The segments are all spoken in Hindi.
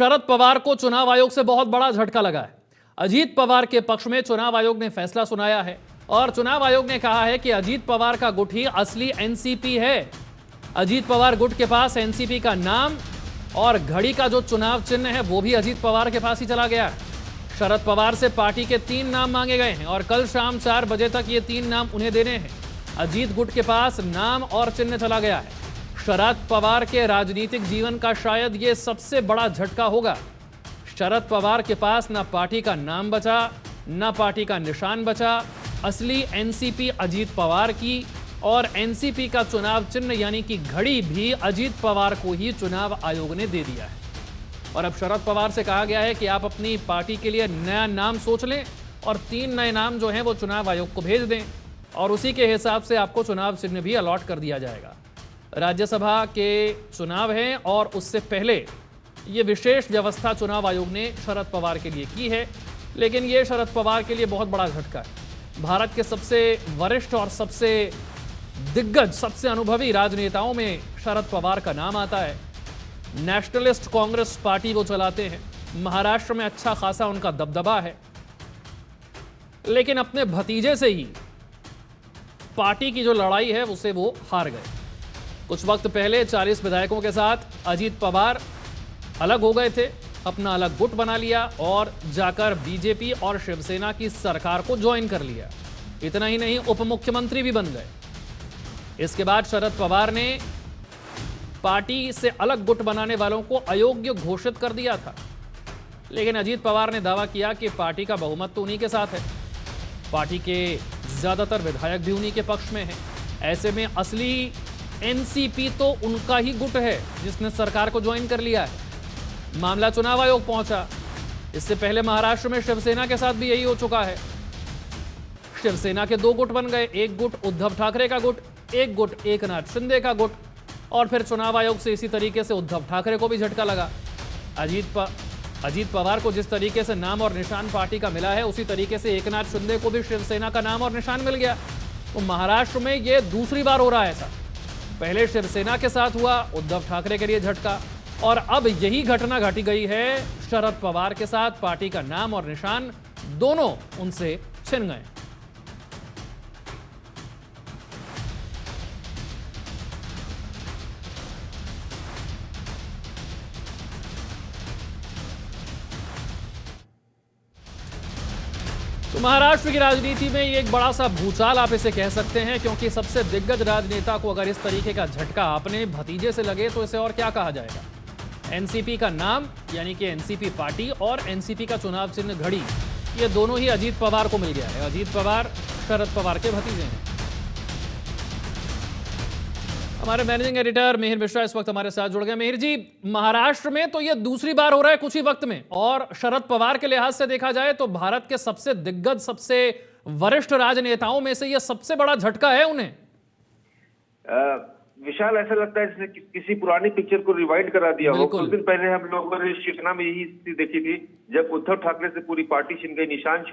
शरद पवार को चुनाव आयोग से बहुत बड़ा झटका लगा है। अजीत पवार के पक्ष में चुनाव आयोग ने फैसला सुनाया है और चुनाव आयोग ने कहा है कि अजीत पवार का गुट ही असली एनसीपी है। अजीत पवार गुट के पास एनसीपी का नाम और घड़ी का जो चुनाव चिन्ह है वो भी अजीत पवार के पास ही चला गया है। शरद पवार से पार्टी के 3 नाम मांगे गए हैं और कल शाम 4 बजे तक ये 3 नाम उन्हें देने हैं। अजीत गुट के पास नाम और चिन्ह चला गया है। शरद पवार के राजनीतिक जीवन का शायद ये सबसे बड़ा झटका होगा। शरद पवार के पास ना पार्टी का नाम बचा, ना पार्टी का निशान बचा। असली एनसीपी अजीत पवार की और एनसीपी का चुनाव चिन्ह यानी कि घड़ी भी अजीत पवार को ही चुनाव आयोग ने दे दिया है। और अब शरद पवार से कहा गया है कि आप अपनी पार्टी के लिए नया नाम सोच लें और 3 नए नाम जो हैं वो चुनाव आयोग को भेज दें और उसी के हिसाब से आपको चुनाव चिन्ह भी अलॉट कर दिया जाएगा। राज्यसभा के चुनाव हैं और उससे पहले ये विशेष व्यवस्था चुनाव आयोग ने शरद पवार के लिए की है, लेकिन ये शरद पवार के लिए बहुत बड़ा झटका है। भारत के सबसे वरिष्ठ और सबसे दिग्गज, सबसे अनुभवी राजनेताओं में शरद पवार का नाम आता है। नेशनलिस्ट कांग्रेस पार्टी वो चलाते हैं। महाराष्ट्र में अच्छा खासा उनका दबदबा है, लेकिन अपने भतीजे से ही पार्टी की जो लड़ाई है उसे वो हार गए। कुछ वक्त पहले 40 विधायकों के साथ अजीत पवार अलग हो गए थे, अपना अलग गुट बना लिया और जाकर बीजेपी और शिवसेना की सरकार को ज्वाइन कर लिया। इतना ही नहीं, उप मुख्यमंत्री भी बन गए। इसके बाद शरद पवार ने पार्टी से अलग गुट बनाने वालों को अयोग्य घोषित कर दिया था, लेकिन अजीत पवार ने दावा किया कि पार्टी का बहुमत तो उन्हीं के साथ है, पार्टी के ज्यादातर विधायक भी उन्हीं के पक्ष में हैं। ऐसे में असली एनसीपी तो उनका ही गुट है जिसने सरकार को ज्वाइन कर लिया है। मामला चुनाव आयोग पहुंचा। इससे पहले महाराष्ट्र में शिवसेना के साथ भी यही हो चुका है। शिवसेना के 2 गुट बन गए, एक गुट उद्धव ठाकरे का गुट, एक गुट एकनाथ शिंदे का गुट। और फिर चुनाव आयोग से इसी तरीके से उद्धव ठाकरे को भी झटका लगा। अजीत पवार को जिस तरीके से नाम और निशान पार्टी का मिला है, उसी तरीके से एकनाथ शिंदे को भी शिवसेना का नाम और निशान मिल गया। तो महाराष्ट्र में यह दूसरी बार हो रहा है ऐसा। पहले शिवसेना के साथ हुआ, उद्धव ठाकरे के लिए झटका, और अब यही घटना घटी गई है शरद पवार के साथ। पार्टी का नाम और निशान दोनों उनसे छिन गए। तो महाराष्ट्र की राजनीति में ये एक बड़ा सा भूचाल आप इसे कह सकते हैं, क्योंकि सबसे दिग्गज राजनेता को अगर इस तरीके का झटका अपने भतीजे से लगे तो इसे और क्या कहा जाएगा। एनसीपी का नाम यानी कि एनसीपी पार्टी और एनसीपी का चुनाव चिन्ह घड़ी, ये दोनों ही अजीत पवार को मिल गया है। अजीत पवार शरद पवार के भतीजे हैं। हमारे मैनेजिंग एडिटर मिहिर मिश्रा इस वक्त हमारे साथ जुड़ गए। मिहिर जी, महाराष्ट्र में तो ये दूसरी बार हो रहा है कुछ ही वक्त में, और शरद पवार के लिहाज से देखा जाए तो भारत के सबसे दिग्गज, सबसे वरिष्ठ राजनेताओं में से ये सबसे बड़ा झटका है उन्हें। विशाल, ऐसा लगता है जिसने किसी पुरानी पिक्चर को रिवाइंड करा दिया हो। कुछ दिन पहले हम लोगों ने शिवसेना में यही स्थिति देखी थी, जब उद्धव ठाकरे से पूरी पार्टी छिन गई, निशान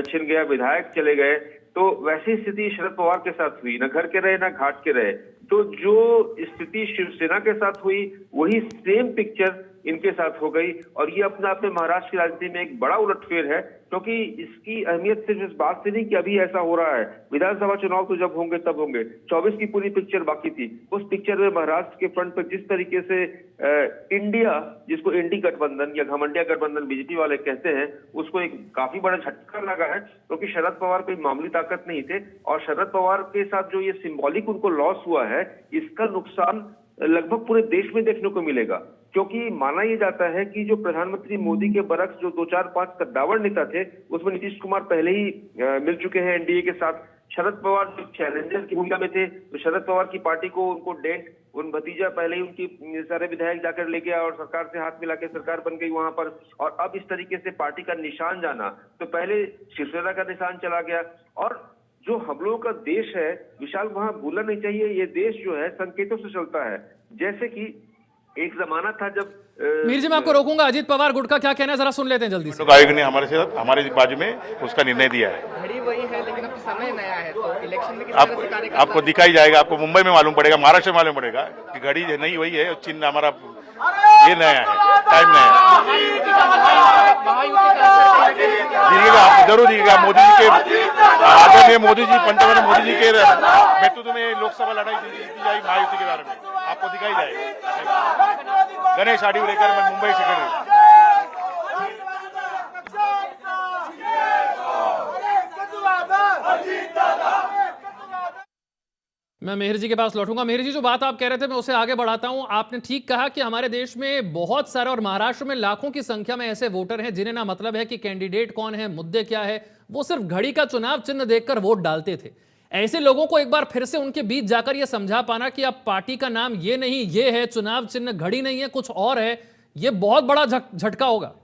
छिन गया, विधायक चले गए। तो वैसी स्थिति शरद पवार के साथ हुई, ना घर के रहे ना घाट के रहे। तो जो स्थिति शिवसेना के साथ हुई, वही सेम पिक्चर इनके साथ हो गई। और ये अपने आप में महाराष्ट्र की राजनीति में एक बड़ा उलटफेर है, क्योंकि इसकी अहमियत सिर्फ इस बात से नहीं कि अभी ऐसा हो रहा है। विधानसभा चुनाव तो जब होंगे तब होंगे। 24 की पूरी पिक्चर बाकी थी। उस पिक्चर में महाराष्ट्र के फ्रंट पर जिस तरीके से इंडिया, जिसको इंडी गठबंधन या घमंडिया गठबंधन बीजेपी वाले कहते हैं, उसको एक काफी बड़ा झटका लगा है, क्योंकि शरद पवार कोई मामूली ताकत नहीं थे। और शरद पवार के साथ जो ये सिंबॉलिक उनको लॉस हुआ है, इसका नुकसान लगभग पूरे देश में देखने को मिलेगा। क्योंकि माना यह जाता है कि जो प्रधानमंत्री मोदी के बरक्स जो 2-4-5 कद्दावर नेता थे, उसमें नीतीश कुमार पहले ही मिल चुके हैं एनडीए के साथ। शरद पवार जो चैलेंजर की भूमिका में थे, तो शरद पवार की पार्टी को उनको डेंट, उन भतीजा पहले ही उनकी सारे विधायक जाकर ले गया और सरकार से हाथ मिला के सरकार बन गई वहां पर। और अब इस तरीके से पार्टी का निशान जाना, तो पहले शिवसेना का निशान चला गया। और जो हम लोगों का देश है विशाल, वहां भूलना नहीं चाहिए, ये देश जो है संकेतों से चलता है। जैसे कि एक जमाना था जब मीर जी, मैं आपको रोकूंगा। अजीत पवार गुट का क्या कहना है, जरा सुन लेते हैं जल्दी से। आयोग ने हमारे बाजू में उसका निर्णय दिया है। घड़ी वही है, लेकिन अब समय नया है, तो इलेक्शन में आपको दिखाई जाएगा। आपको मुंबई में मालूम पड़ेगा, महाराष्ट्र में मालूम पड़ेगा कि घड़ी नहीं वही है, चिन्ह हमारा ये नया है, टाइम नया है। दिखेगा, आप जरूर दिखेगा। मोदी जी के आदरणीय मोदी जी, पंतप्रधान मोदी जी के नेतृत्व में लोकसभा लड़ाई जीती जाएगी महायुति के बारे में, आपको दिखाई जाएगा। गणेश आडिवरेकर, मैं मुंबई सेक्रेटरी। मैं मेहर जी के पास लौटूंगा। मेहर जी, जो बात आप कह रहे थे मैं उसे आगे बढ़ाता हूं। आपने ठीक कहा कि हमारे देश में बहुत सारे और महाराष्ट्र में लाखों की संख्या में ऐसे वोटर हैं जिन्हें ना मतलब है कि कैंडिडेट कौन है, मुद्दे क्या है, वो सिर्फ घड़ी का चुनाव चिन्ह देखकर वोट डालते थे। ऐसे लोगों को एक बार फिर से उनके बीच जाकर यह समझा पाना कि अब पार्टी का नाम ये नहीं, ये है, चुनाव चिन्ह घड़ी नहीं है, कुछ और है, ये बहुत बड़ा झटका होगा।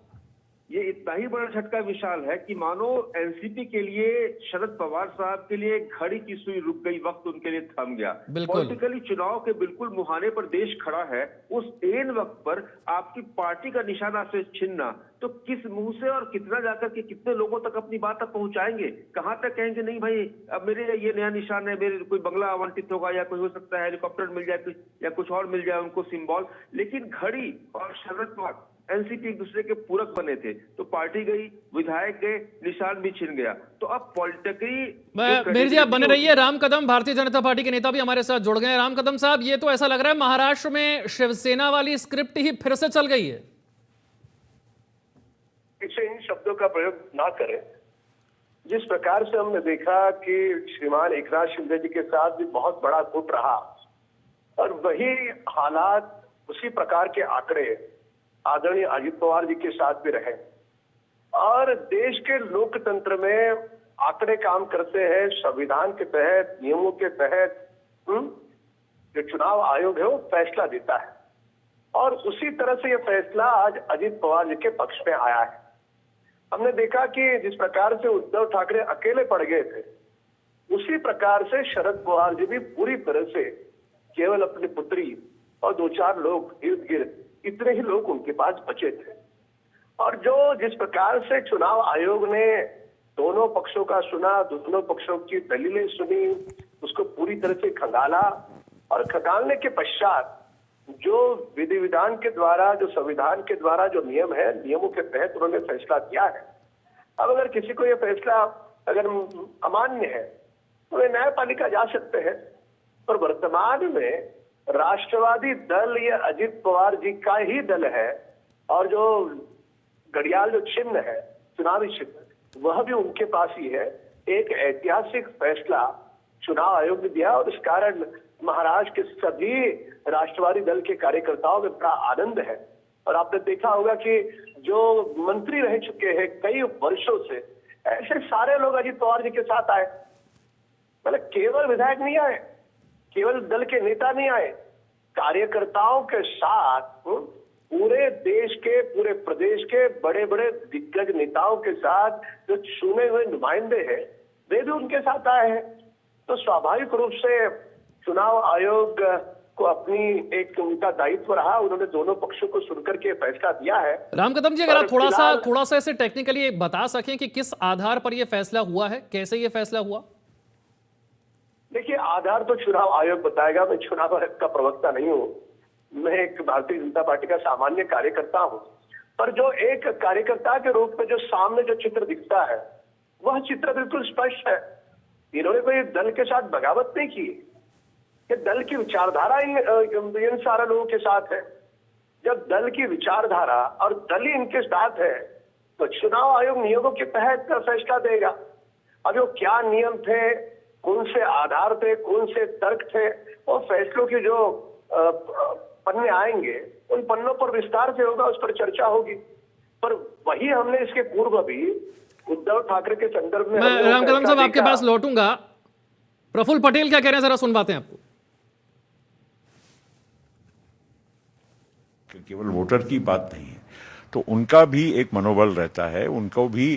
ये इतना ही बड़ा झटका विशाल है कि मानो एनसीपी के लिए, शरद पवार साहब के लिए घड़ी की सुई रुक गई, वक्त उनके लिए थम गया। पॉलिटिकली चुनाव के बिल्कुल मुहाने पर देश खड़ा है, उस एन वक्त पर आपकी पार्टी का निशाना से छीनना, तो किस मुंह से और कितना जाकर के कितने लोगों तक अपनी बात तक पहुंचाएंगे? कहां तक कहेंगे नहीं भाई अब मेरे ये नया निशान है, मेरे कोई बंगला आवंटित होगा, या कोई हो सकता है हेलीकॉप्टर मिल जाए या कुछ और मिल जाए उनको सिंबल। लेकिन घड़ी और शरद पवार एनसीपी एक दूसरे के पूरक बने थे, तो पार्टी गई, विधायक गए, निशान भी छिन गया। तो अब पॉलिटिकली मेहर जी आप बने रहिए। राम कदम, भारतीय जनता पार्टी के नेता भी हमारे साथ जुड़ गए हैं। राम कदम साहब, ये तो ऐसा लग रहा है महाराष्ट्र में शिवसेना वाली स्क्रिप्ट ही फिर से चल गई है। इसे इन शब्दों का प्रयोग ना करें। जिस प्रकार से हमने देखा कि श्रीमान एकनाथ शिंदे जी के साथ भी बहुत बड़ा गुट रहा, और वही हालात, उसी प्रकार के आंकड़े आदरणीय अजित पवार जी के साथ भी रहे। और देश के लोकतंत्र में आंकड़े काम करते हैं, संविधान के तहत, नियमों के तहत जो चुनाव आयोग है वो फैसला देता है, और उसी तरह से ये फैसला आज अजित पवार जी के पक्ष में आया है। हमने देखा कि जिस प्रकार से उद्धव ठाकरे अकेले पड़ गए थे, उसी प्रकार से शरद पवार जी भी पूरी तरह से केवल अपनी पुत्री और 2-4 लोग इर्द गिर्द, इतने ही लोग उनके पास बचे थे। और जो जिस प्रकार से चुनाव आयोग ने दोनों पक्षों का सुना, दोनों पक्षों की दलीलें सुनी, उसको पूरी तरह से खंगाला, और खंगालने के पश्चात जो विधि विधान के द्वारा, जो संविधान के द्वारा जो नियम है, नियमों के तहत उन्होंने फैसला किया है। अब अगर किसी को यह फैसला अगर अमान्य है तो वे न्यायपालिका जा सकते हैं, पर वर्तमान में राष्ट्रवादी दल ये अजित पवार जी का ही दल है, और जो घड़ियाल जो चिन्ह है, चुनावी चिन्ह, वह भी उनके पास ही है। एक ऐतिहासिक फैसला चुनाव आयोग ने दिया, और इस कारण महाराष्ट्र के सभी राष्ट्रवादी दल के कार्यकर्ताओं में बड़ा आनंद है। और आपने देखा होगा कि जो मंत्री रह चुके हैं कई वर्षों से, ऐसे सारे लोग अजित पवार जी के साथ आए। मतलब केवल विधायक नहीं आए, केवल दल के नेता नहीं आए, कार्यकर्ताओं के साथ पूरे देश के, पूरे प्रदेश के बड़े बड़े दिग्गज नेताओं के साथ जो चुने हुए नुमाइंदे हैं, वे भी उनके साथ आए हैं। तो स्वाभाविक रूप से चुनाव आयोग को अपनी एक उनका दायित्व रहा, उन्होंने दोनों पक्षों को सुनकर के फैसला दिया है। राम कदम जी, अगर आप थोड़ा सा ऐसे टेक्निकली बता सकें कि किस आधार पर यह फैसला हुआ है, कैसे यह फैसला हुआ? देखिए, आधार तो चुनाव आयोग बताएगा, मैं चुनाव आयोग का प्रवक्ता नहीं हूँ, मैं एक भारतीय जनता पार्टी का सामान्य कार्यकर्ता हूँ। पर जो एक कार्यकर्ता के रूप में जो सामने जो चित्र दिखता है, वह चित्र बिल्कुल स्पष्ट है। इन्होंने कोई दल के साथ बगावत नहीं की, कि दल की विचारधारा इन सारे लोगों के साथ है। जब दल की विचारधारा और दल ही इनके साथ है, तो चुनाव आयोग नियमों के तहत फैसला देगा। अब वो क्या नियम थे, कौन से आधार थे, कौन से तर्क थे, और फैसलों की जो पन्ने आएंगे, उन पन्नों पर विस्तार से होगा, उस पर चर्चा होगी। पर वही हमने इसके पूर्व भी उद्धव ठाकरे के संदर्भ में, मैं राम कदम साहब आपके पास लौटूंगा। प्रफुल्ल पटेल क्या कह रहे हैं, जरा सुन बातें आपको। केवल वोटर की बात नहीं है, तो उनका भी एक मनोबल रहता है, उनको भी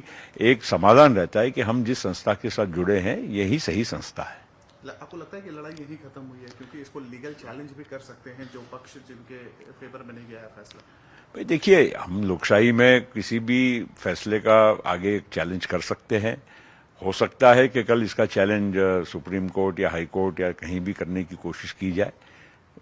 एक समाधान रहता है कि हम जिस संस्था के साथ जुड़े हैं यही सही संस्था है। आपको लगता है कि लड़ाई यही खत्म हुई है, क्योंकि इसको लीगल चैलेंज भी कर सकते हैं जो पक्ष जिनके फेवर में नहीं गया है फैसला? भाई देखिए, हम लोकशाही में किसी भी फैसले का आगे चैलेंज कर सकते हैं। हो सकता है कि कल इसका चैलेंज सुप्रीम कोर्ट या हाई कोर्ट या कहीं भी करने की कोशिश की जाए,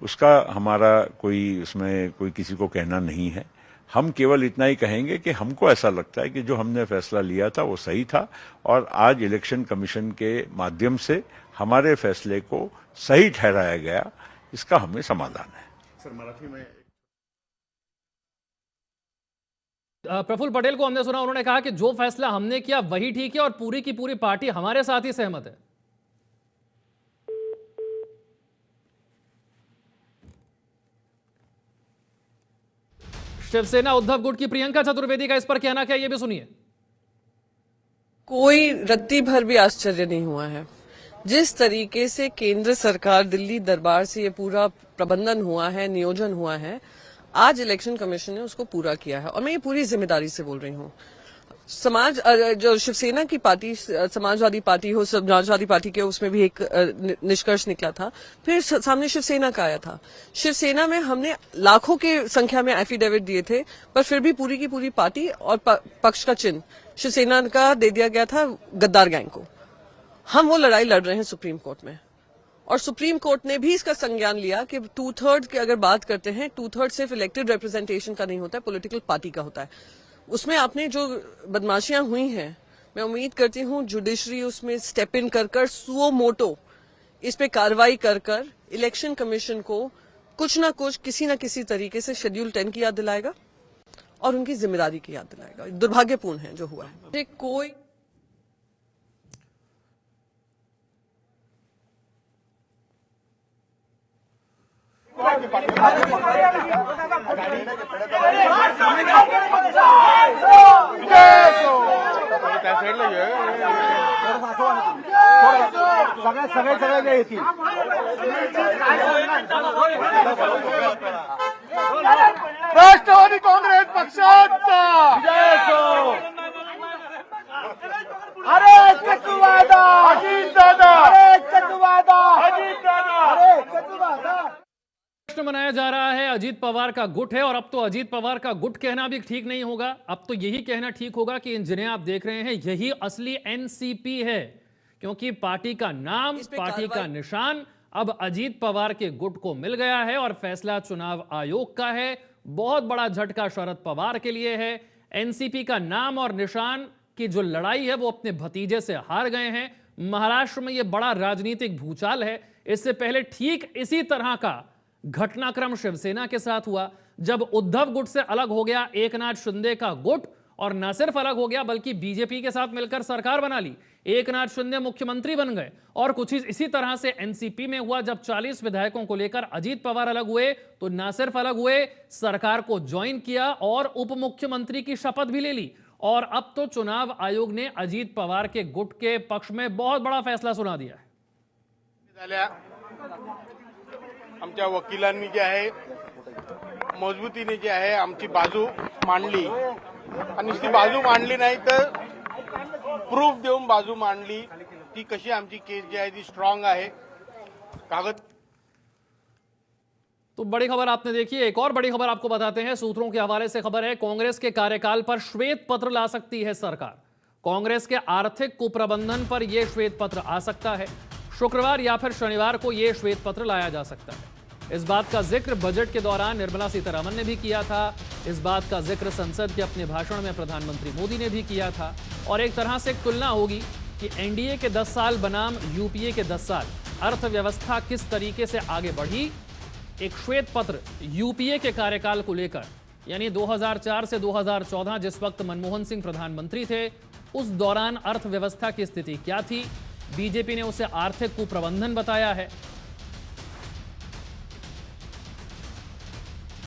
उसका हमारा कोई उसमें कोई किसी को कहना नहीं है। हम केवल इतना ही कहेंगे कि हमको ऐसा लगता है कि जो हमने फैसला लिया था वो सही था और आज इलेक्शन कमीशन के माध्यम से हमारे फैसले को सही ठहराया गया, इसका हमें समाधान है। सर मराठी में प्रफुल्ल पटेल को हमने सुना, उन्होंने कहा कि जो फैसला हमने किया वही ठीक है और पूरी की पूरी पार्टी हमारे साथ ही सहमत है। शिवसेना उद्धव गुट की प्रियंका चतुर्वेदी का इस पर कहना क्या, ये भी सुनिए। कोई रत्ती भर भी आश्चर्य नहीं हुआ है। जिस तरीके से केंद्र सरकार दिल्ली दरबार से ये पूरा प्रबंधन हुआ है, नियोजन हुआ है, आज इलेक्शन कमीशन ने उसको पूरा किया है और मैं ये पूरी जिम्मेदारी से बोल रही हूँ। जो शिवसेना की पार्टी, समाजवादी पार्टी हो, समाजवादी पार्टी के उसमें भी एक निष्कर्ष निकला था, फिर सामने शिवसेना का आया था। शिवसेना में हमने लाखों के संख्या में एफिडेविट दिए थे, पर फिर भी पूरी की पूरी पार्टी और पक्ष का चिन्ह शिवसेना का दे दिया गया था गद्दार गैंग को। हम वो लड़ाई लड़ रहे हैं सुप्रीम कोर्ट में और सुप्रीम कोर्ट ने भी इसका संज्ञान लिया कि 2/3 की अगर बात करते हैं, 2/3 सिर्फ इलेक्टेड रिप्रेजेंटेशन का नहीं होता है, पॉलिटिकल पार्टी का होता है। उसमें आपने जो बदमाशियां हुई हैं, मैं उम्मीद करती हूं जुडिशरी उसमें स्टेप इन कर सुओ मोटो इस पे कार्रवाई कर इलेक्शन कमीशन को कुछ ना कुछ किसी न किसी तरीके से शेड्यूल 10 की याद दिलाएगा और उनकी जिम्मेदारी की याद दिलाएगा। दुर्भाग्यपूर्ण है जो हुआ है। कोई राष्ट्रवादी काँग्रेस पक्षाचा विजय असो। अरे कचुवादा अजित दादा, अरे कचुवादा अजित दादा, अरे कचुवादा। प्रश्न बनाया जा रहा है अजीत पवार का गुट है और अब तो अजीत पवार का गुट कहना भी ठीक नहीं होगा। अब तो यही कहना ठीक होगा कि जिन्हें आप देख रहे हैं यही असली एनसीपी है, क्योंकि पार्टी का नाम, पार्टी का निशान अब अजीत पवार के गुट को मिल गया है और फैसला चुनाव आयोग का है। बहुत बड़ा झटका शरद पवार के लिए है। एनसीपी का नाम और निशान की जो लड़ाई है वो अपने भतीजे से हार गए हैं। महाराष्ट्र में यह बड़ा राजनीतिक भूचाल है। इससे पहले ठीक इसी तरह का घटनाक्रम शिवसेना के साथ हुआ, जब उद्धव गुट से अलग हो गया एकनाथ शिंदे का गुट, और न सिर्फ अलग हो गया बल्कि बीजेपी के साथ मिलकर सरकार बना ली। एकनाथ शिंदे मुख्यमंत्री बन गए। और कुछ इसी तरह से एनसीपी में हुआ, जब 40 विधायकों को लेकर अजीत पवार अलग हुए तो न सिर्फ अलग हुए, सरकार को ज्वाइन किया और उप मुख्यमंत्री की शपथ भी ले ली। और अब तो चुनाव आयोग ने अजीत पवार के गुट के पक्ष में बहुत बड़ा फैसला सुना दिया है। आमच्या वकिलांनी जे आहे मजबूतीने जे आहे आमची बाजू मांडली आणि ती बाजू मांडली नाही तर प्रूफ देऊन बाजू मांडली की कशी आमची केस जी आहे ती स्ट्रॉंग आहे। कागद तो बड़ी खबर आपने देखी। एक और बड़ी खबर आपको बताते हैं, सूत्रों के हवाले से खबर है, कांग्रेस के कार्यकाल पर श्वेत पत्र ला सकती है सरकार। कांग्रेस के आर्थिक कुप्रबंधन पर यह श्वेत पत्र आ सकता है। शुक्रवार या फिर शनिवार को यह श्वेत पत्र लाया जा सकता है। इस बात का जिक्र बजट के दौरान निर्मला सीतारमण ने भी किया था। इस बात का जिक्र संसद के अपने भाषण में प्रधानमंत्री मोदी ने भी किया था। और एक तरह से एक तुलना होगी कि एनडीए के 10 साल बनाम यूपीए के 10 साल अर्थव्यवस्था किस तरीके से आगे बढ़ी। एक श्वेत पत्र यूपीए के कार्यकाल को लेकर, यानी 2004 से 2014 जिस वक्त मनमोहन सिंह प्रधानमंत्री थे, उस दौरान अर्थव्यवस्था की स्थिति क्या थी। बीजेपी ने उसे आर्थिक कुप्रबंधन बताया है।